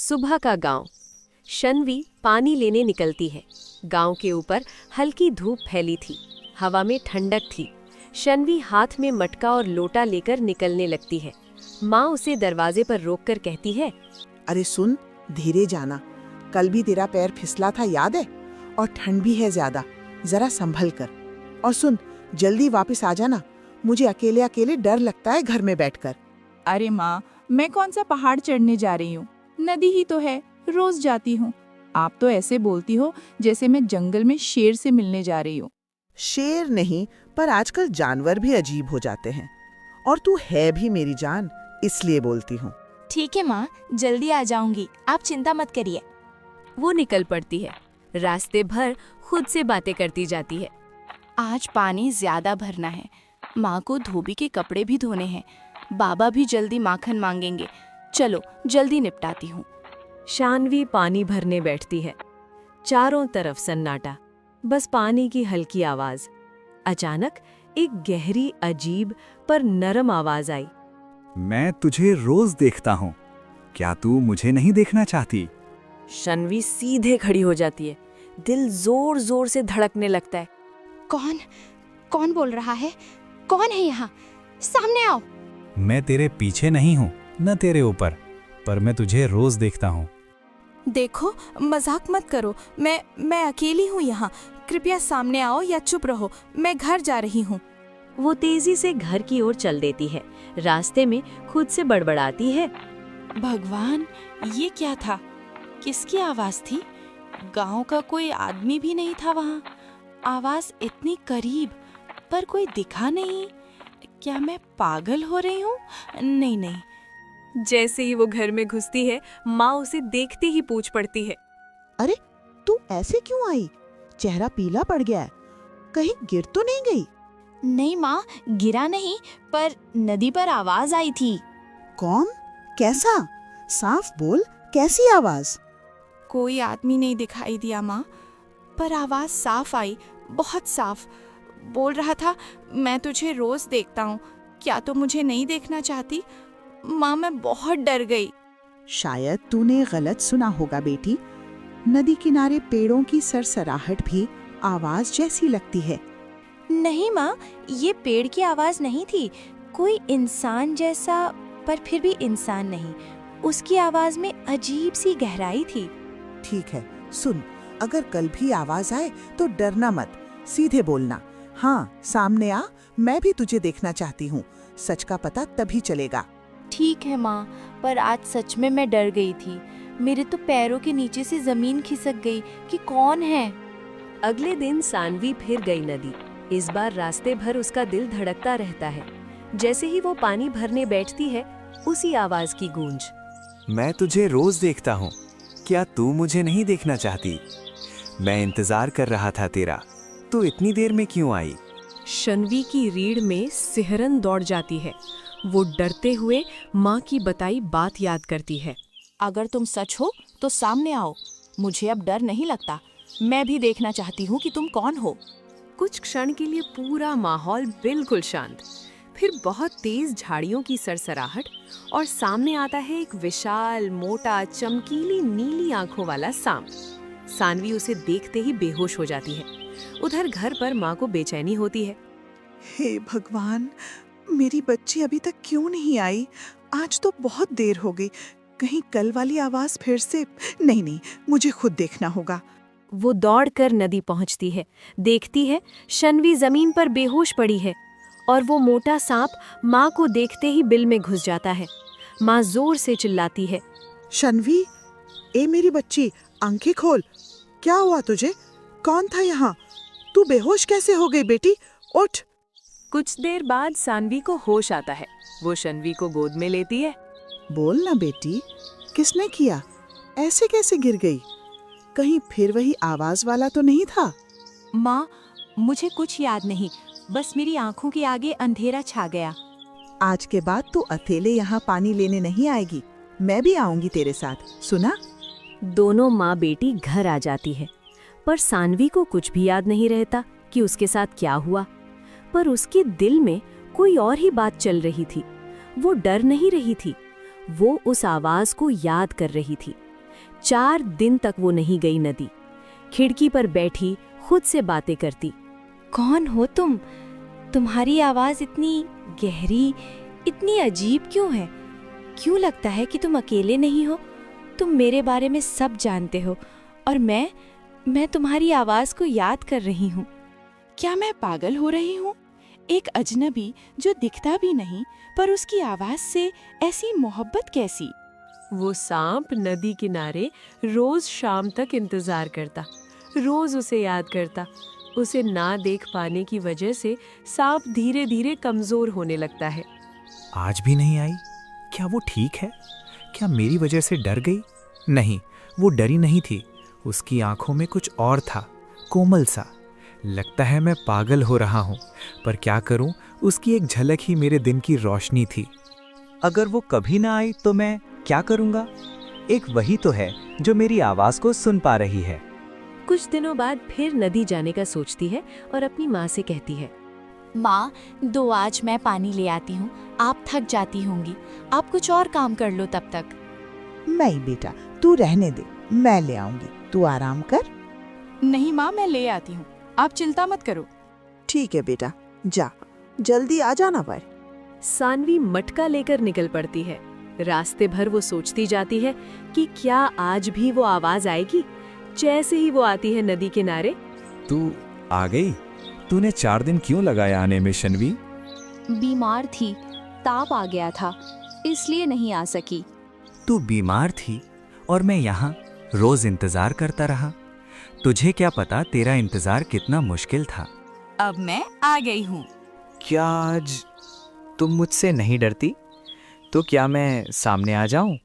सुबह का गांव। शन्वी पानी लेने निकलती है। गांव के ऊपर हल्की धूप फैली थी, हवा में ठंडक थी। शन्वी हाथ में मटका और लोटा लेकर निकलने लगती है। माँ उसे दरवाजे पर रोककर कहती है, अरे सुन, धीरे जाना, कल भी तेरा पैर फिसला था याद है, और ठंड भी है ज्यादा, जरा संभल कर। और सुन, जल्दी वापस आ जाना, मुझे अकेले अकेले डर लगता है घर में बैठकर। अरे माँ, मैं कौन सा पहाड़ चढ़ने जा रही हूँ, नदी ही तो है, रोज जाती हूँ। आप तो ऐसे बोलती हो जैसे मैं जंगल में शेर से मिलने जा रही हूँ। शेर नहीं, पर आजकल जानवर भी अजीब हो जाते हैं, और तू है भी मेरी जान, इसलिए बोलती हूँ। ठीक है माँ, जल्दी आ जाऊंगी, आप चिंता मत करिए। वो निकल पड़ती है। रास्ते भर खुद से बातें करती जाती है। आज पानी ज्यादा भरना है, माँ को धोबी के कपड़े भी धोने हैं, बाबा भी जल्दी माखन मांगेंगे। चलो जल्दी निपटाती हूँ। शान्वी पानी भरने बैठती है। चारों तरफ सन्नाटा, बस पानी की हल्की आवाज। अचानक एक गहरी, अजीब पर नरम आवाज आई। मैं तुझे रोज देखता हूँ, क्या तू मुझे नहीं देखना चाहती? शन्वी सीधे खड़ी हो जाती है। दिल जोर जोर से धड़कने लगता है। कौन बोल रहा है? कौन है यहाँ? सामने आओ। मैं तेरे पीछे नहीं हूँ, न तेरे ऊपर, पर मैं तुझे रोज देखता हूँ। देखो, मजाक मत करो, मैं अकेली हूँ यहाँ। कृपया सामने आओ या चुप रहो, मैं घर जा रही हूँ। वो तेजी से घर की ओर चल देती है। रास्ते में खुद से बड़बड़ाती है, भगवान, ये क्या था? किसकी आवाज थी? गांव का कोई आदमी भी नहीं था वहाँ। आवाज इतनी करीब, पर कोई दिखा नहीं। क्या मैं पागल हो रही हूँ? नहीं। जैसे ही वो घर में घुसती है, माँ उसे देखते ही पूछ पड़ती है, अरे तू ऐसे क्यों आई? चेहरा पीला पड़ गया है, कहीं गिर तो नहीं गई? नहीं माँ, गिरा नहीं, पर नदी पर आवाज आई थी। कौन? कैसा? साफ बोल, कैसी आवाज? कोई आदमी नहीं दिखाई दिया माँ, पर आवाज साफ आई, बहुत साफ। बोल रहा था, मैं तुझे रोज देखता हूँ, क्या तो मुझे नहीं देखना चाहती? माँ, मैं बहुत डर गई। शायद तूने गलत सुना होगा बेटी। नदी किनारे पेड़ों की सरसराहट भी आवाज जैसी लगती है। नहीं माँ, ये पेड़ की आवाज नहीं थी, कोई इंसान जैसा, पर फिर भी इंसान नहीं। उसकी आवाज में अजीब सी गहराई थी। ठीक है, सुन, अगर कल भी आवाज आए तो डरना मत, सीधे बोलना। हाँ, सामने आ, मैं भी तुझे देखना चाहती हूँ। सच का पता तभी चलेगा। ठीक है माँ, पर आज सच में मैं डर गई थी। मेरे तो पैरों के नीचे से जमीन खिसक गई कि कौन है। अगले दिन सान्वी फिर गई नदी। इस बार रास्ते भर उसका दिल धड़कता रहता है। जैसे ही वो पानी भरने बैठती है, उसी आवाज की गूंज। मैं तुझे रोज देखता हूँ, क्या तू मुझे नहीं देखना चाहती? मैं इंतजार कर रहा था तेरा, तू इतनी देर में क्यों आई? शन्वी की रीढ़ में सिहरन दौड़ जाती है। वो डरते हुए माँ की बताई बात याद करती है। अगर तुम सच हो तो सामने आओ, मुझे अब डर नहीं लगता। मैं भी देखना चाहती हूँ कि तुम कौन हो। कुछ क्षण के लिए पूरा माहौल बिल्कुल शांत, फिर बहुत तेज झाड़ियों की सरसराहट, और सामने आता है एक विशाल, मोटा, चमकीली नीली आंखों वाला सांप। सान्वी उसे देखते ही बेहोश हो जाती है। उधर घर पर माँ को बेचैनी होती है। हे भगवान, मेरी बच्ची अभी तक क्यों नहीं आई? आज तो बहुत देर हो गई, कहीं कल वाली आवाज फिर से? नहीं, मुझे खुद देखना होगा। वो दौड़कर नदी पहुंचती है। देखती है शन्वी जमीन पर बेहोश पड़ी है, और वो मोटा सांप माँ को देखते ही बिल में घुस जाता है। माँ जोर से चिल्लाती है, शन्वी, ए मेरी बच्ची, आंखें खोल। क्या हुआ तुझे? कौन था यहाँ? तू बेहोश कैसे हो गई बेटी? उठ। कुछ देर बाद सान्वी को होश आता है। वो शन्वी को गोद में लेती है। बोल ना बेटी, किसने किया? ऐसे कैसे गिर गई? कहीं फिर वही आवाज वाला तो नहीं था? माँ, मुझे कुछ याद नहीं, बस मेरी आंखों के आगे अंधेरा छा गया। आज के बाद तू अकेले यहाँ पानी लेने नहीं आएगी, मैं भी आऊंगी तेरे साथ, सुना? दोनों माँ बेटी घर आ जाती है, पर सान्वी को कुछ भी याद नहीं रहता कि उसके साथ क्या हुआ। पर उसके दिल में कोई और ही बात चल रही थी। वो डर नहीं रही थी, वो उस आवाज को याद कर रही थी। 4 दिन तक वो नहीं गई नदी। खिड़की पर बैठी खुद से बातें करती। कौन हो तुम? तुम्हारी आवाज इतनी गहरी, इतनी अजीब क्यों है? क्यों लगता है कि तुम अकेले नहीं हो? तुम मेरे बारे में सब जानते हो और मैं तुम्हारी आवाज को याद कर रही हूँ। क्या मैं पागल हो रही हूँ? एक अजनबी जो दिखता भी नहीं, पर उसकी आवाज से ऐसी मोहब्बत कैसी? वो सांप नदी किनारे रोज शाम तक इंतजार करता, रोज उसे याद करता। उसे ना देख पाने की वजह से सांप धीरे धीरे कमजोर होने लगता है। आज भी नहीं आई? क्या वो ठीक है? क्या मेरी वजह से डर गई? नहीं, वो डरी नहीं थी। उसकी आंखों में कुछ और था, कोमल सा। लगता है मैं पागल हो रहा हूँ, पर क्या करूँ, उसकी एक झलक ही मेरे दिन की रोशनी थी। अगर वो कभी ना आई तो मैं क्या करूँगा? एक वही तो है जो मेरी आवाज़ को सुन पा रही है। कुछ दिनों बाद फिर नदी जाने का सोचती है और अपनी माँ से कहती है, माँ, 2 आज मैं पानी ले आती हूँ। आप थक जाती होंगी, आप कुछ और काम कर लो तब तक। नहीं बेटा, तू रहने दे, मैं ले आऊंगी, तू आराम कर। नहीं माँ, मैं ले आती हूँ, आप चिंता मत करो। ठीक है बेटा, जा, जल्दी आ जाना पर। सानवी मटका लेकर निकल पड़ती है। रास्ते भर वो सोचती जाती है कि क्या आज भी वो आवाज आएगी। जैसे ही वो आती है नदी किनारे, तू आ गई? तूने 4 दिन क्यों लगाए आने में शन्वी? बीमार थी, ताप आ गया था, इसलिए नहीं आ सकी। तू बीमार थी और मैं यहाँ रोज इंतजार करता रहा। तुझे क्या पता तेरा इंतजार कितना मुश्किल था। अब मैं आ गई हूँ। क्या आज तुम मुझसे नहीं डरती? तो क्या मैं सामने आ जाऊं?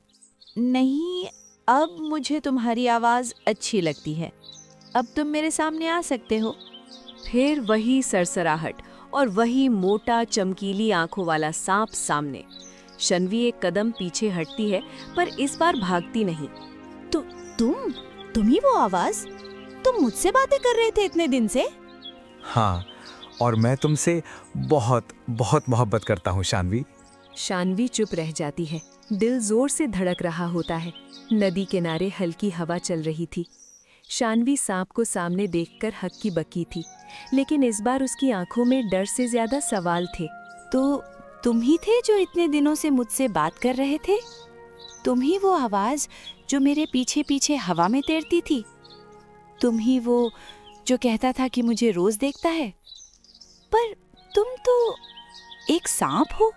नहीं, अब मुझे तुम्हारी आवाज अच्छी लगती है। अब तुम मेरे सामने आ सकते हो। फिर वही सरसराहट और वही मोटा चमकीली आंखों वाला सांप सामने। शन्वी एक कदम पीछे हटती है, पर इस बार भागती नहीं। तुम ही वो आवाज? तुम मुझसे बातें कर रहे थे इतने दिन से? हाँ, और मैं तुमसे बहुत बहुत मोहब्बत करता हूँ शान्वी। शान्वी चुप रह जाती है। दिल जोर से धड़क रहा होता है। नदी किनारे हल्की हवा चल रही थी। शान्वी सांप को सामने देखकर हक्की बक्की थी, लेकिन इस बार उसकी आंखों में डर से ज्यादा सवाल थे। तो तुम ही थे जो इतने दिनों से मुझसे बात कर रहे थे? तुम ही वो आवाज जो मेरे पीछे पीछे हवा में तैरती थी? तुम ही वो जो कहता था कि मुझे रोज देखता है? पर तुम तो एक सांप हो।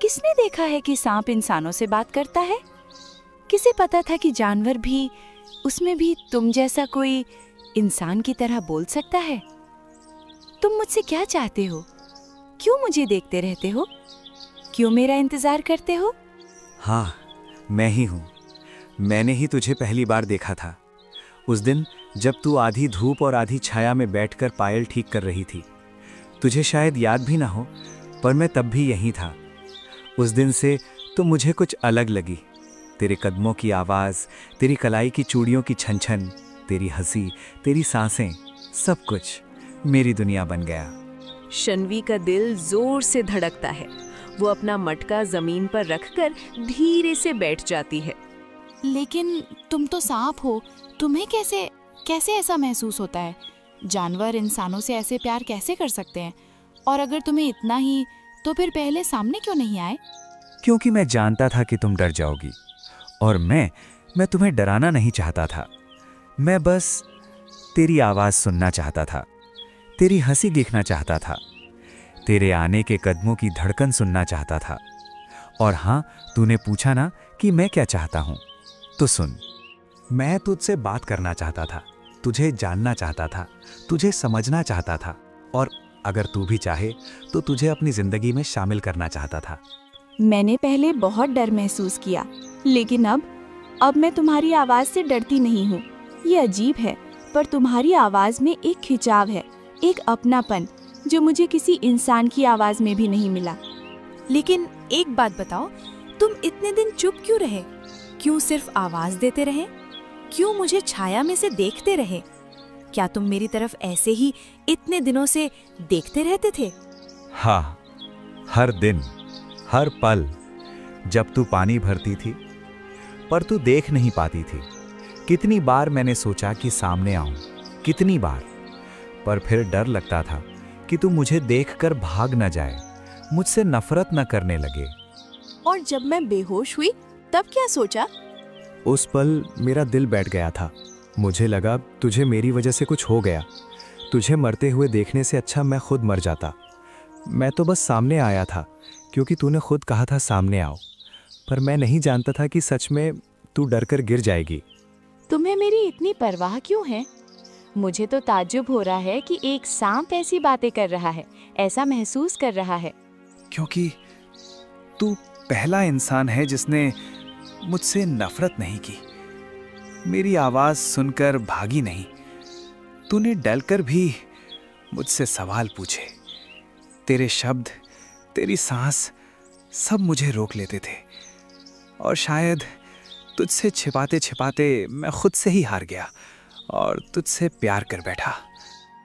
किसने देखा है कि सांप इंसानों से बात करता है? किसे पता था कि जानवर भी, उसमें भी तुम जैसा कोई इंसान की तरह बोल सकता है? तुम मुझसे क्या चाहते हो? क्यों मुझे देखते रहते हो? क्यों मेरा इंतजार करते हो? हाँ, मैं ही हूँ। मैंने ही तुझे पहली बार देखा था। उस दिन जब तू आधी धूप और आधी छाया में बैठकर पायल ठीक कर रही थी। तुझे शायद याद भी ना हो, पर मैं तब भी यहीं था। उस दिन से तो मुझे कुछ अलग लगी। तेरे कदमों की आवाज़, तेरी कलाई की चूड़ियों की छन छन, तेरी हंसी, तेरी सांसें, सब कुछ मेरी दुनिया बन गया। शन्वी का दिल जोर से धड़कता है। वो अपना मटका जमीन पर रखकर धीरे से बैठ जाती है। लेकिन तुम तो सांप हो, तुम्हें कैसे ऐसा महसूस होता है? जानवर इंसानों से ऐसे प्यार कैसे कर सकते हैं? और अगर तुम्हें इतना ही, तो फिर पहले सामने क्यों नहीं आए? क्योंकि मैं जानता था कि तुम डर जाओगी, और मैं तुम्हें डराना नहीं चाहता था। मैं बस तेरी आवाज़ सुनना चाहता था, तेरी हंसी देखना चाहता था, तेरे आने के कदमों की धड़कन सुनना चाहता था। और हाँ, तूने पूछा ना कि मैं क्या चाहता हूँ, तो सुन। मैं तुझसे बात करना चाहता था, तुझे जानना चाहता था, तुझे समझना चाहता था, और अगर तू भी चाहे तो तुझे अपनी जिंदगी में शामिल करना चाहता था। मैंने पहले बहुत डर महसूस किया, लेकिन अब मैं तुम्हारी आवाज से डरती नहीं हूँ। ये अजीब है, पर तुम्हारी आवाज में एक खिंचाव है, एक अपनापन जो मुझे किसी इंसान की आवाज में भी नहीं मिला। लेकिन एक बात बताओ, तुम इतने दिन चुप क्यों रहे? क्यों सिर्फ आवाज देते रहे? क्यों मुझे छाया में से देखते रहे? क्या तुम मेरी तरफ ऐसे ही इतने दिनों से देखते रहते थे? हाँ, हर दिन, हर पल, जब तू पानी भरती थी, पर तू देख नहीं पाती थी। कितनी बार मैंने सोचा कि सामने आऊं, कितनी बार, पर फिर डर लगता था कि तू मुझे देखकर भाग न जाए, मुझसे नफरत न करने लगे। और जब मैं बेहोश हुई तब क्या सोचा? उस पल मेरा दिल बैठ गया था। मुझे लगा तुझे मेरी वजह से कुछ हो गया। तुझे मरते हुए देखने से अच्छा मैं खुद मर जाता। मैं तो बस सामने आया था क्योंकि तूने खुद कहा था सामने आओ, पर मैं नहीं जानता था कि सच में तू डरकर गिर जाएगी। तुम्हें मेरी इतनी परवाह क्यों है? मुझे तो ताज्जुब हो रहा है कि एक सांप ऐसी बातें कर रहा है, ऐसा महसूस कर रहा है। क्योंकि तू पहला इंसान है जिसने मुझसे नफरत नहीं की, मेरी आवाज सुनकर भागी नहीं। तूने डलकर भी मुझसे सवाल पूछे। तेरे शब्द, तेरी सांस सब मुझे रोक लेते थे, और शायद तुझसे छिपाते छिपाते मैं खुद से ही हार गया और तुझसे प्यार कर बैठा।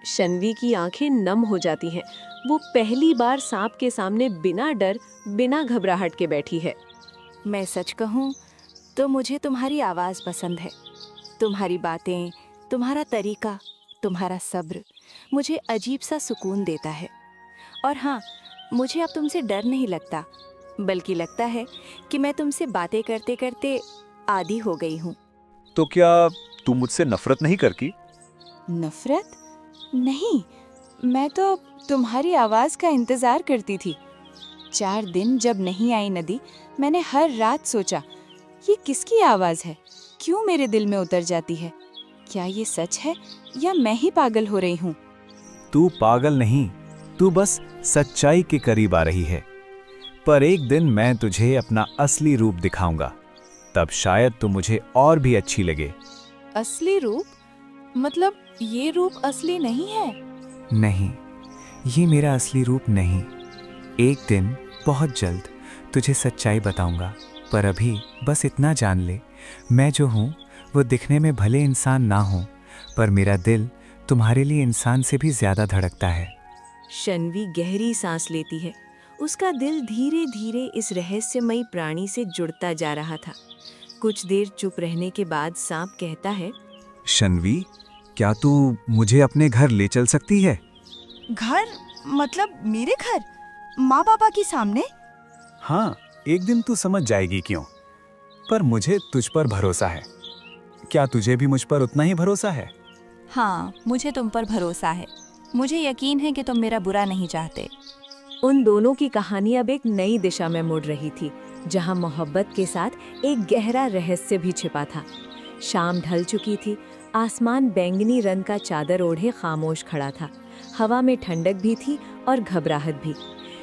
शन्वी की आंखें नम हो जाती हैं। वो पहली बार सांप के सामने बिना डर, बिना घबराहट के बैठी है। मैं सच कहूँ तो मुझे तुम्हारी आवाज़ पसंद है। तुम्हारी बातें, तुम्हारा तरीका, तुम्हारा सब्र मुझे अजीब सा सुकून देता है। और हाँ, मुझे अब तुमसे डर नहीं लगता, बल्कि लगता है कि मैं तुमसे बातें करते करते आदी हो गई हूँ। तो क्या तू मुझसे नफरत नहीं करती? नफरत? नहीं, मैं तो तुम्हारी आवाज़ का इंतज़ार करती थी। 4 दिन जब नहीं आई नदी, मैंने हर रात सोचा, ये किसकी आवाज़ है? क्यों मेरे दिल में उतर जाती है? क्या ये सच है या मैं ही पागल हो रही हूँ? तू पागल नहीं, तू बस सच्चाई के करीब आ रही है। पर एक दिन मैं तुझे अपना असली रूप दिखाऊंगा, तब शायद तू मुझे और भी अच्छी लगे। असली रूप? मतलब ये रूप असली नहीं है? नहीं, ये मेरा असली रूप नहीं। एक दिन बहुत जल्द तुझे सच्चाई बताऊंगा, पर अभी बस इतना जान ले, मैं जो हूँ वो दिखने में भले इंसान ना हूँ, पर मेरा दिल तुम्हारे लिए इंसान से भी ज्यादा धड़कता है। शन्वी गहरी सांस लेती है। उसका दिल धीरे धीरे इस रहस्यमयी प्राणी से जुड़ता जा रहा था। कुछ देर चुप रहने के बाद सांप कहता है, शन्वी, क्या तू मुझे अपने घर ले चल सकती है? घर? मतलब मेरे घर? माँ बाबा के सामने? हाँ, एक दिन तू समझ जाएगी क्यों। पर मुझे तुझ पर भरोसा है। क्या तुझे भी मुझ पर उतना ही भरोसा है? हाँ, मुझे तुम पर भरोसा है। मुझे यकीन है कि तुम मेरा बुरा नहीं चाहते। उन दोनों की कहानी अब एक नई दिशा में मुड़ रही थी, जहां मोहब्बत के साथ एक गहरा रहस्य भी छिपा था। शाम ढल चुकी थी। आसमान बैंगनी रंग का चादर ओढ़े खामोश खड़ा था। हवा में ठंडक भी थी और घबराहट भी।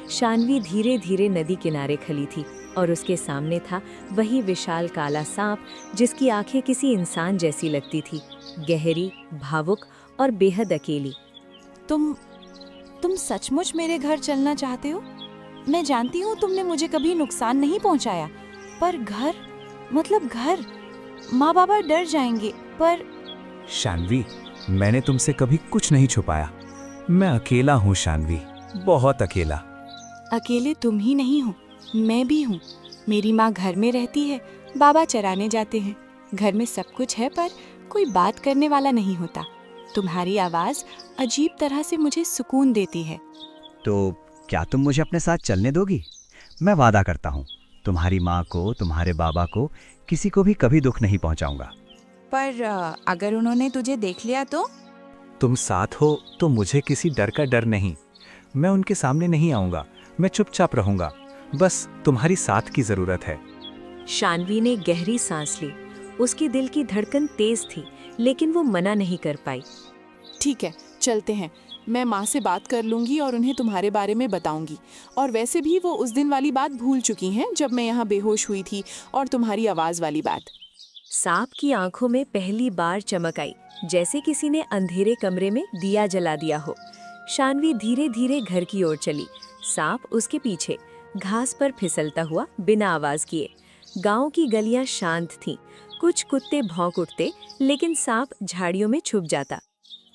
शान्वी धीरे धीरे नदी किनारे खली थी और उसके सामने था वही विशाल काला सांप, जिसकी आंखें किसी इंसान जैसी लगती थी, गहरी, भावुक और बेहद अकेली। तुम सचमुच मेरे घर चलना चाहते हो? मैं जानती हूँ तुमने मुझे कभी नुकसान नहीं पहुँचाया, पर घर, मतलब घर, माँ बाबा डर जाएंगे। पर शान्वी, मैंने तुमसे कभी कुछ नहीं छुपाया। मैं अकेला हूँ शान्वी, बहुत अकेला। अकेले तुम ही नहीं हो, मैं भी हूँ। मेरी माँ घर में रहती है, बाबा चराने जाते हैं। घर में सब कुछ है, पर कोई बात करने वाला नहीं होता। तुम्हारी आवाज़ अजीब तरह से मुझे सुकून देती है। तो क्या तुम मुझे अपने साथ चलने दोगी? मैं वादा करता हूँ, तुम्हारी माँ को, तुम्हारे बाबा को, किसी को भी कभी दुख नहीं पहुँचाऊंगा। पर अगर उन्होंने तुझे देख लिया तो? तुम साथ हो तो मुझे किसी डर का डर नहीं। मैं उनके सामने नहीं आऊंगा, मैं चुपचाप रहूंगा। बस तुम्हारी साथ की जरूरत है। शान्वी ने गहरी सांस ली। उसकी दिल की धड़कन तेज थी, लेकिन वो मना नहीं कर पाई। ठीक है, चलते हैं। मैं माँ से बात कर लूंगी और उन्हें तुम्हारे बारे में बताऊंगी। और वैसे भी वो उस दिन वाली बात भूल चुकी हैं जब मैं यहाँ बेहोश हुई थी, और तुम्हारी आवाज़ वाली बात। सांप की आंखों में पहली बार चमक आई, जैसे किसी ने अंधेरे कमरे में दिया जला दिया हो। शान्वी धीरे धीरे घर की ओर चली, सांप उसके पीछे, घास पर फिसलता हुआ बिना आवाज किए। गांव की गलियां शांत थीं। कुछ कुत्ते भौंक उठते, लेकिन सांप झाड़ियों में छुप जाता।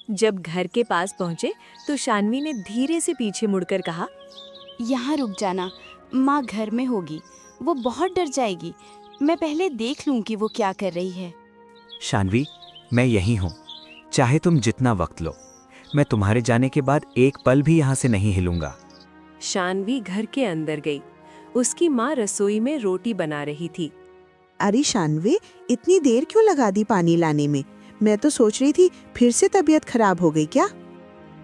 जब घर के पास पहुंचे तो शान्वी ने धीरे से पीछे मुड़कर कहा, यहाँ रुक जाना, माँ घर में होगी, वो बहुत डर जाएगी। मैं पहले देख लूं कि वो क्या कर रही है। शानवी, मैं यहीं हूँ, चाहे तुम जितना वक्त लो। मैं तुम्हारे जाने के बाद एक पल भी यहाँ से नहीं हिलूंगा। शानवी घर के अंदर गई। उसकी माँ रसोई में रोटी बना रही थी। अरे शानवी, इतनी देर क्यों लगा दी पानी लाने में? मैं तो सोच रही थी फिर से तबीयत खराब हो गई क्या?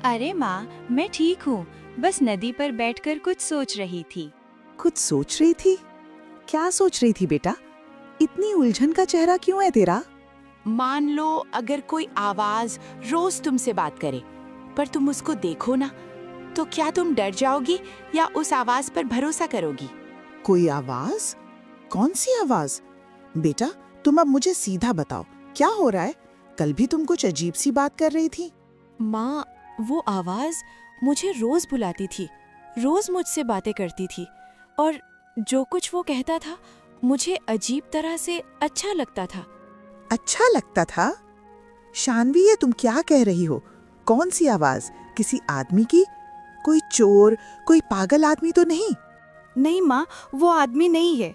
अरे माँ, मैं ठीक हूँ, बस नदी पर बैठकर कुछ सोच रही थी। कुछ सोच रही थी? क्या सोच रही थी बेटा? इतनी उलझन का चेहरा क्यों है तेरा? मान लो अगर कोई आवाज रोज तुमसे बात करे, पर तुम उसको देखो ना, तो क्या तुम डर जाओगी या उस आवाज पर भरोसा करोगी? कोई आवाज? कौन सी आवाज? बेटा, तुम अब मुझे सीधा बताओ, क्या हो रहा है? कल भी तुम कुछ अजीब सी बात कर रही थी। माँ, वो आवाज मुझे रोज बुलाती थी, रोज मुझसे बातें करती थी, और जो कुछ वो कहता था मुझे अजीब तरह से अच्छा लगता था। अच्छा लगता था? शानवी, ये तुम क्या कह रही हो? कौन सी आवाज? किसी आदमी की? कोई चोर, कोई पागल आदमी तो नहीं? नहीं माँ, वो आदमी नहीं है।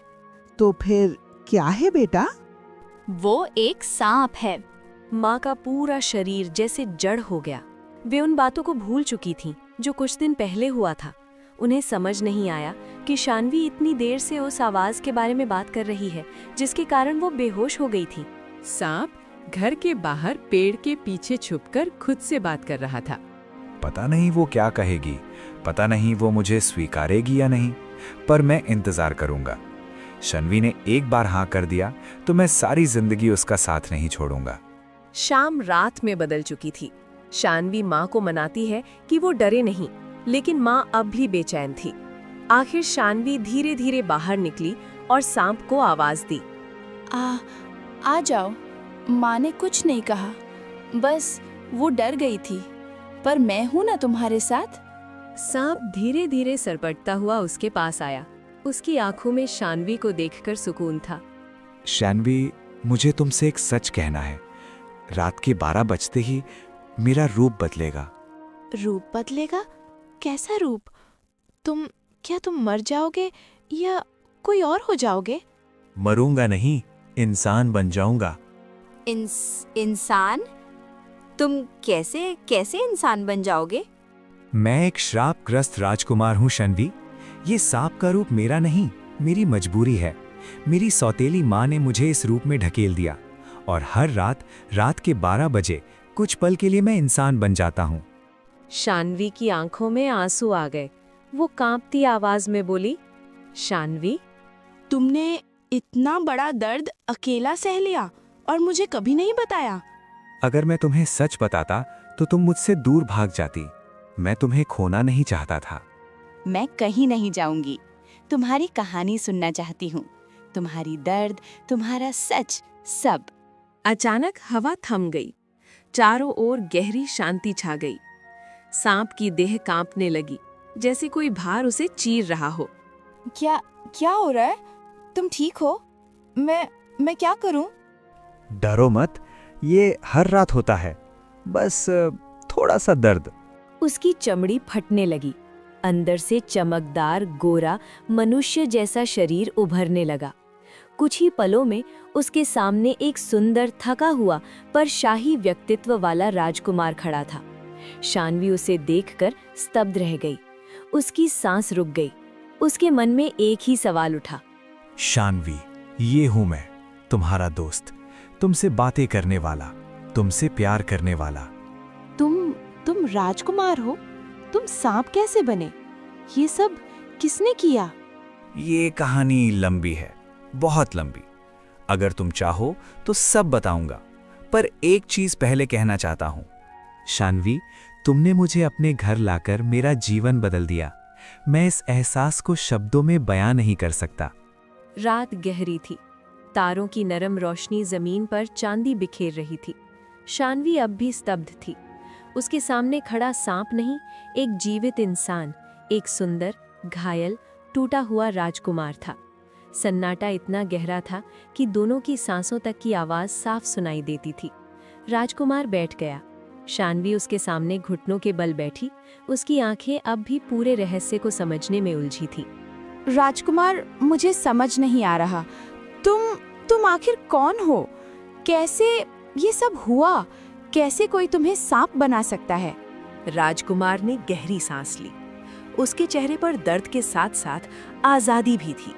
तो फिर क्या है बेटा? वो एक सांप है। माँ का पूरा शरीर जैसे जड़ हो गया। वे उन बातों को भूल चुकी थीं जो कुछ दिन पहले हुआ था। उन्हें समझ नहीं आया कि शानवी इतनी देर से उस आवाज के बारे में बात कर रही है जिसके कारण वो बेहोश हो गई थी। सांप घर के बाहर पेड़ के पीछे छुपकर खुद से बात कर रहा था। पता नहीं वो क्या कहेगी, पता नहीं वो मुझे स्वीकारेगी या नहीं, पर मैं इंतजार करूंगा। शानवी ने एक बार हाँ कर दिया तो मैं सारी जिंदगी उसका साथ नहीं छोड़ूंगा। शाम रात में बदल चुकी थी। शानवी माँ को मनाती है कि वो डरे नहीं, लेकिन माँ अब भी बेचैन थी। आखिर शानवी धीरे धीरे बाहर निकली और सांप को आवाज दी। आ जाओ। माँ ने कुछ नहीं कहा, बस वो डर गई थी, पर मैं हूँ ना तुम्हारे साथ। सांप धीरे धीरे सरपटता हुआ उसके पास आया। उसकी आंखों में शानवी को देखकर सुकून था। शानवी, मुझे तुमसे एक सच कहना है। रात के 12 बजते ही मेरा रूप बदलेगा। रूप बदलेगा? कैसा रूप? क्या तुम मर जाओगे या कोई और हो जाओगे? मरूंगा नहीं, इंसान बन जाऊंगा। इंसान? तुम कैसे इंसान बन जाओगे? मैं एक श्रापग्रस्त राजकुमार हूँ शानवी। ये सांप का रूप मेरा नहीं, मेरी मजबूरी है। मेरी सौतेली माँ ने मुझे इस रूप में ढकेल दिया, और हर रात के 12 बजे कुछ पल के लिए मैं इंसान बन जाता हूँ। शानवी की आंखों में आंसू आ गए। वो कांपती आवाज में बोली, शानवी, तुमने इतना बड़ा दर्द अकेला सह लिया और मुझे कभी नहीं बताया। अगर मैं तुम्हें सच बताता तो तुम मुझसे दूर भाग जाती। मैं तुम्हें खोना नहीं चाहता था। मैं कहीं नहीं जाऊंगी। तुम्हारी कहानी सुनना चाहती हूँ, तुम्हारी दर्द, तुम्हारा सच, सब। अचानक हवा थम गई। चारों ओर गहरी शांति छा गई। सांप की देह कांपने लगी, जैसे कोई भार उसे चीर रहा हो। क्या हो रहा है? तुम ठीक हो? मैं क्या करूं? डरो मत, ये हर रात होता है, बस थोड़ा सा दर्द। उसकी चमड़ी फटने लगी। अंदर से चमकदार गोरा मनुष्य जैसा शरीर उभरने लगा। कुछ ही पलों में उसके सामने एक सुंदर, थका हुआ पर शाही व्यक्तित्व वाला राजकुमार खड़ा था। शानवी उसे देखकर स्तब्ध रह गई। उसकी सांस रुक गई। उसके मन में एक ही सवाल उठा। शानवी, ये हूं मैं, तुम्हारा दोस्त, तुमसे बातें करने वाला, तुमसे प्यार करने वाला। तुम राजकुमार हो? तुम सांप कैसे बने? ये सब किसने किया? ये कहानी लंबी है, बहुत लंबी। अगर तुम चाहो तो सब बताऊंगा, पर एक चीज पहले कहना चाहता हूं। शानवी, तुमने मुझे अपने घर लाकर मेरा जीवन बदल दिया। मैं इस एहसास को शब्दों में बयां नहीं कर सकता। रात गहरी थी। तारों की नरम रोशनी जमीन पर चांदी बिखेर रही थी। शानवी अब भी स्तब्ध थी। उसके सामने खड़ा सांप नहीं, एक जीवित इंसान, एक सुंदर, घायल, टूटा हुआ राजकुमार था। सन्नाटा इतना गहरा था कि दोनों की सांसों तक की आवाज साफ सुनाई देती थी। राजकुमार बैठ गया। शानवी उसके सामने घुटनों के बल बैठी। उसकी आंखें अब भी पूरे रहस्य को समझने में उलझी थी। राजकुमार, मुझे समझ नहीं आ रहा। तुम आखिर कौन हो? कैसे ये सब हुआ? कैसे कोई तुम्हें सांप बना सकता है? राजकुमार ने गहरी सांस ली। उसके चेहरे पर दर्द के साथ साथ आजादी भी थी,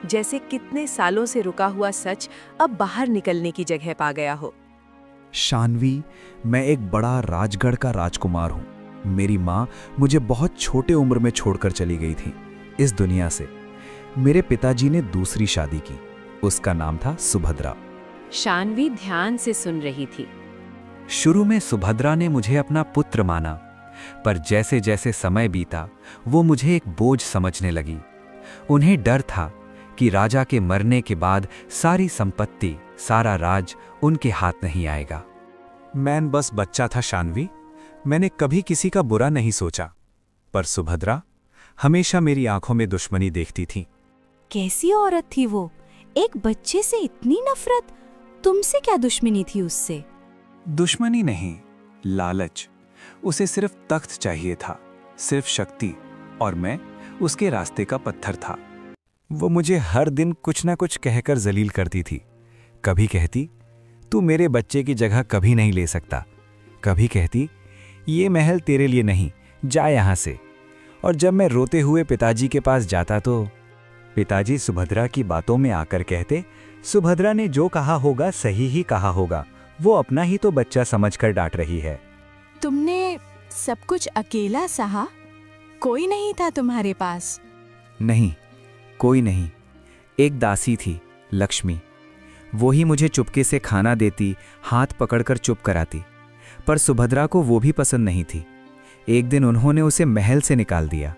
जैसे कितने सालों से रुका हुआ सच अब बाहर निकलने की जगह पा गया हो। शानवी, मैं एक बड़ा राजगढ़ का राजकुमार हूँ। मेरी माँ मुझे बहुत छोटे उम्र में छोड़कर चली गई थी इस दुनिया से। मेरे पिताजी ने दूसरी शादी की, उसका नाम था सुभद्रा। शानवी ध्यान से सुन रही थी। शुरू में सुभद्रा ने मुझे अपना पुत्र माना, पर जैसे जैसे समय बीता वो मुझे एक बोझ समझने लगी। उन्हें डर था कि राजा के मरने के बाद सारी संपत्ति, सारा राज उनके हाथ नहीं आएगा। मैं बस बच्चा था शानवी, मैंने कभी किसी का बुरा नहीं सोचा, पर सुभद्रा हमेशा मेरी आंखों में दुश्मनी देखती थी। कैसी औरत थी वो? एक बच्चे से इतनी नफरत? तुमसे क्या दुश्मनी थी उससे? दुश्मनी नहीं, लालच। उसे सिर्फ तख्त चाहिए था, सिर्फ शक्ति, और मैं उसके रास्ते का पत्थर था। वो मुझे हर दिन कुछ ना कुछ कहकर जलील करती थी। कभी कहती, तू मेरे बच्चे की जगह कभी नहीं ले सकता। कभी कहती, ये महल तेरे लिए नहीं, जा यहां से। और जब मैं रोते हुए पिताजी के पास जाता तो पिताजी सुभद्रा की बातों में आकर कहते, सुभद्रा ने जो कहा होगा सही ही कहा होगा, वो अपना ही तो बच्चा समझकर डांट रही है। तुमने सब कुछ अकेला सहा? कोई नहीं था तुम्हारे पास? नहीं, कोई नहीं। एक दासी थी, लक्ष्मी। वो ही मुझे चुपके से खाना देती, हाथ पकड़कर चुप कराती। पर सुभद्रा को वो भी पसंद नहीं थी। एक दिन उन्होंने उसे महल से निकाल दिया।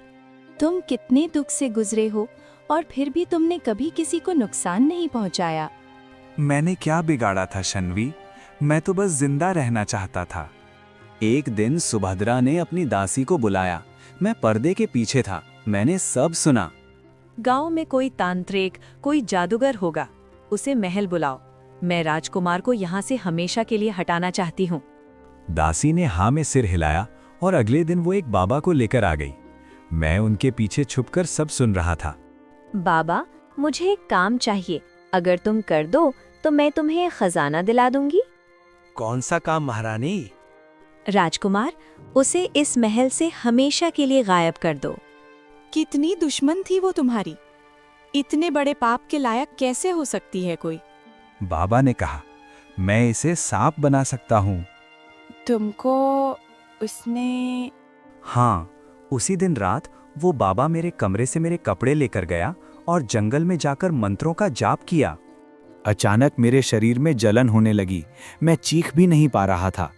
तुम कितने दुख से गुजरे हो और फिर भी तुमने कभी किसी को नुकसान नहीं पहुंचाया। मैंने क्या बिगाड़ा था शन्वी? मैं तो बस जिंदा रहना चाहता था। एक दिन सुभद्रा ने अपनी दासी को बुलाया। मैं पर्दे के पीछे था, मैंने सब सुना। गांव में कोई तांत्रिक, कोई जादूगर होगा, उसे महल बुलाओ। मैं राजकुमार को यहाँ से हमेशा के लिए हटाना चाहती हूँ। दासी ने हाँ में सिर हिलाया और अगले दिन वो एक बाबा को लेकर आ गई। मैं उनके पीछे छुपकर सब सुन रहा था। बाबा, मुझे एक काम चाहिए, अगर तुम कर दो तो मैं तुम्हें खजाना दिला दूंगी। कौन सा काम महारानी? राजकुमार, उसे इस महल से हमेशा के लिए गायब कर दो। कितनी दुश्मन थी वो तुम्हारी? इतने बड़े पाप के लायक कैसे हो सकती है कोई? बाबा ने कहा, मैं इसे सांप बना सकता हूँ। तुमको उसने? हाँ, उसी दिन रात वो बाबा मेरे कमरे से मेरे कपड़े लेकर गया और जंगल में जाकर मंत्रों का जाप किया। अचानक मेरे शरीर में जलन होने लगी। मैं चीख भी नहीं पा रहा था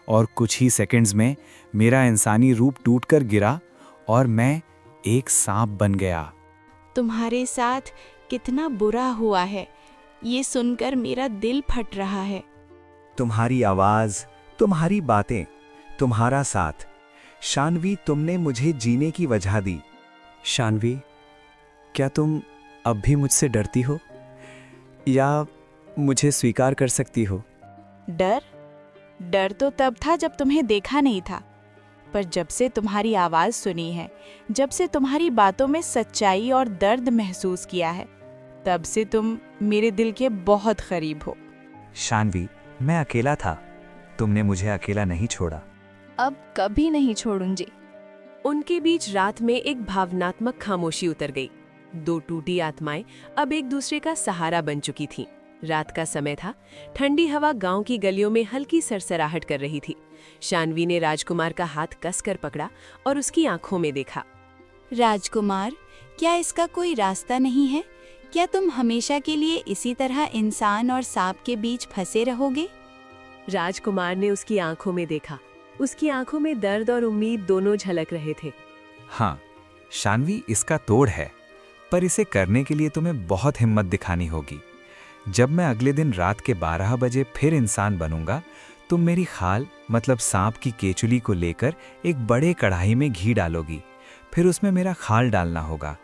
और कुछ ही सेकंड्स में मेरा इंसानी रूप टूटकर गिरा और मैं एक सांप बन गया। तुम्हारे साथ कितना बुरा हुआ है, ये सुनकर मेरा दिल फट रहा है। तुम्हारी आवाज, तुम्हारी बातें, तुम्हारा साथ। शानवी, तुमने मुझे जीने की वजह दी। शानवी, क्या तुम अब भी मुझसे डरती हो या मुझे स्वीकार कर सकती हो? डर? डर तो तब था जब तुम्हें देखा नहीं था, पर जब से तुम्हारी आवाज सुनी है, जब से तुम्हारी बातों में सच्चाई और दर्द महसूस किया है, तब से तुम मेरे दिल के बहुत करीब हो। शानवी, मैं अकेला था, तुमने मुझे अकेला नहीं छोड़ा। अब कभी नहीं छोड़ूंगी। उनके बीच रात में एक भावनात्मक खामोशी उतर गई। दो टूटी आत्माएं अब एक दूसरे का सहारा बन चुकी थीं। रात का समय था, ठंडी हवा गांव की गलियों में हल्की सरसराहट कर रही थी। शानवी ने राजकुमार का हाथ कसकर पकड़ा और उसकी आंखों में देखा। राजकुमार, क्या इसका कोई रास्ता नहीं है? क्या तुम हमेशा के लिए इसी तरह इंसान और सांप के बीच फंसे रहोगे? राजकुमार ने उसकी आंखों में देखा। उसकी आंखों में दर्द और उम्मीद दोनों झलक रहे थे। हाँ, शानवी, इसका तोड़ है, पर इसे करने के लिए तुम्हें बहुत हिम्मत दिखानी होगी। जब मैं अगले दिन रात के 12 बजे फिर इंसान बनूंगा, तुम मेरी खाल मतलब सांप की केचुली को लेकर एक बड़े कढ़ाई में घी डालोगी। फिर उसमें मेरा खाल डालना होगा,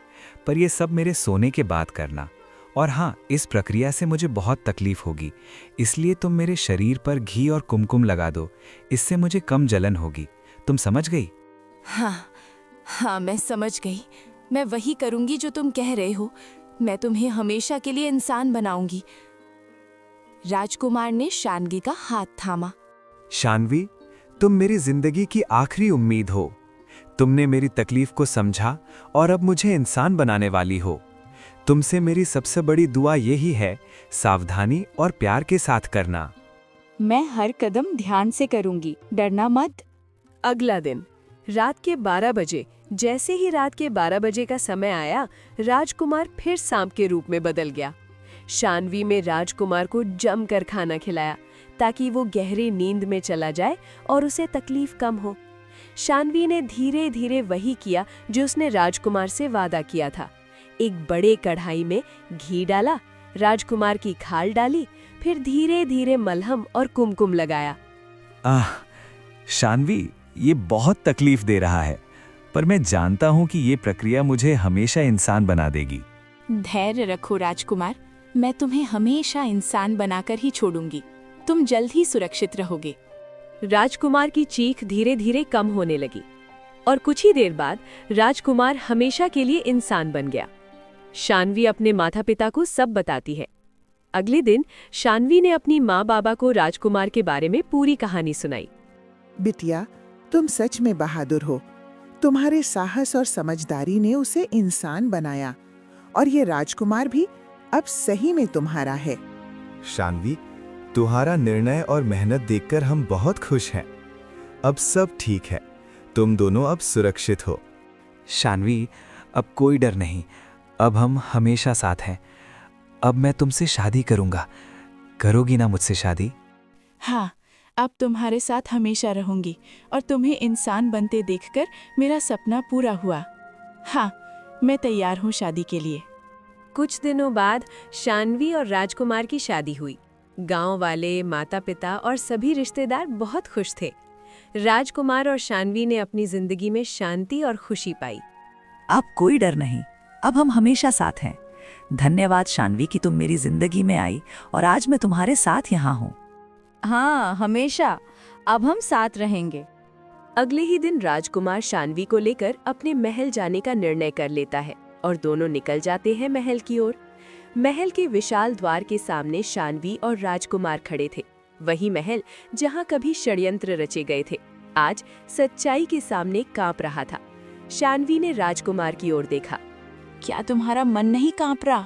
पर यह सब मेरे सोने के बाद करना। और हाँ, इस प्रक्रिया से मुझे बहुत तकलीफ होगी, इसलिए तुम मेरे शरीर पर घी और कुमकुम लगा दो। इससे मुझे कम जलन होगी। तुम समझ गई? हाँ, मैं समझ गई। मैं वही करूंगी जो तुम कह रहे हो। मैं तुम्हें हमेशा के लिए इंसान बनाऊंगी। राजकुमार ने शानवी का हाथ थामा। शानवी, तुम मेरी जिंदगी की आखिरी उम्मीद हो। तुमने मेरी तकलीफ को समझा और अब मुझे इंसान बनाने वाली हो। तुमसे मेरी सबसे बड़ी दुआ यही है, सावधानी और प्यार के साथ करना। मैं हर कदम ध्यान से करूंगी, डरना मत। अगला दिन रात के 12 बजे, जैसे ही रात के 12 बजे का समय आया, राजकुमार फिर सांप के रूप में बदल गया। शानवी में राजकुमार को जमकर खाना खिलाया ताकि वो गहरी नींद में चला जाए और उसे तकलीफ कम हो। शानवी ने धीरे धीरे वही किया जो उसने राजकुमार से वादा किया था। एक बड़े कढ़ाई में घी डाला, राजकुमार की खाल डाली, फिर धीरे धीरे मलहम और कुमकुम लगाया। शानवी, ये बहुत तकलीफ दे रहा है, पर मैं जानता हूँ कि ये प्रक्रिया मुझे हमेशा इंसान बना देगी। धैर्य रखो राजकुमार, मैं तुम्हें हमेशा इंसान बनाकर ही छोड़ूंगी। तुम जल्द ही सुरक्षित रहोगे। राजकुमार की चीख धीरे धीरे कम होने लगी और कुछ ही देर बाद राजकुमार हमेशा के लिए इंसान बन गया। शानवी अपने माता पिता को सब बताती है। अगले दिन शानवी ने अपनी माँ बाबा को राजकुमार के बारे में पूरी कहानी सुनाई। बिटिया, तुम सच में बहादुर हो। तुम्हारे साहस और समझदारी ने उसे इंसान बनाया और ये राजकुमार भी अब सही में तुम्हारा है। शानवी, तुम्हारा निर्णय और मेहनत देखकर हम बहुत खुश हैं। अब सब ठीक है, तुम दोनों अब सुरक्षित हो। शानवी, अब कोई डर नहीं, अब हम हमेशा साथ हैं। अब मैं तुमसे शादी करूंगा। करोगी ना मुझसे शादी? हाँ, अब तुम्हारे साथ हमेशा रहूंगी और तुम्हें इंसान बनते देखकर मेरा सपना पूरा हुआ। हाँ, मैं तैयार हूँ शादी के लिए। कुछ दिनों बाद शानवी और राजकुमार की शादी हुई। गांव वाले, माता पिता और सभी रिश्तेदार बहुत खुश थे। राजकुमार और शानवी ने अपनी जिंदगी में शांति और खुशी पाई। अब कोई डर नहीं, अब हम हमेशा साथ हैं। धन्यवाद शानवी कि तुम मेरी जिंदगी में आई और आज मैं तुम्हारे साथ यहाँ हूँ। हाँ, हमेशा। अब हम साथ रहेंगे। अगले ही दिन राजकुमार शानवी को लेकर अपने महल जाने का निर्णय कर लेता है और दोनों निकल जाते हैं महल की ओर। महल के विशाल द्वार के सामने शानवी और राजकुमार खड़े थे। वही महल जहाँ कभी षड्यंत्र रचे गए थे, आज सच्चाई के सामने कांप रहा था। शानवी ने राजकुमार की ओर देखा। क्या तुम्हारा मन नहीं कांप रहा?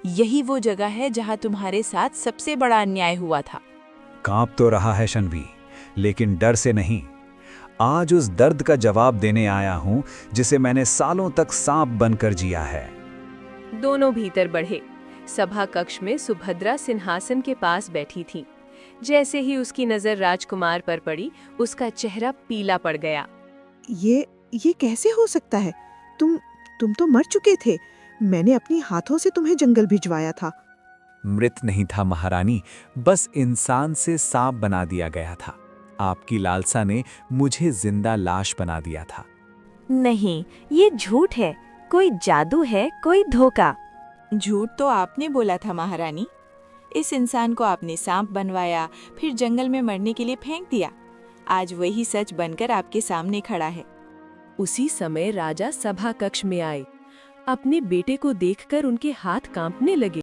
यही वो जगह है जहाँ तुम्हारे साथ सबसे बड़ा अन्याय हुआ था। कांप तो रहा है शानवी, लेकिन डर से नहीं। आज उस दर्द का जवाब देने आया हूँ जिसे मैंने सालों तक सांप बनकर जिया है। दोनों भीतर बढ़े। सभा कक्ष में सुभद्रा सिंहासन के पास बैठी थी। जैसे ही उसकी नजर राजकुमार पर पड़ी, उसका चेहरा पीला पड़ गया। ये कैसे हो सकता है? तुम तो मर चुके थे। मैंने अपनी हाथों से तुम्हें जंगल भिजवाया था। मृत नहीं था महारानी, बस इंसान से सांप बना दिया गया था। आपकी लालसा ने मुझे जिंदा लाश बना दिया था। नहीं, ये झूठ है। कोई जादू है, कोई धोखा। झूठ तो आपने बोला था महारानी। इस इंसान को आपने सांप बनवाया, फिर जंगल में मरने के लिए फेंक दिया। आज वही सच बनकर आपके सामने खड़ा है। उसी समय राजा सभा कक्ष में आए। अपने बेटे को देखकर उनके हाथ कांपने लगे।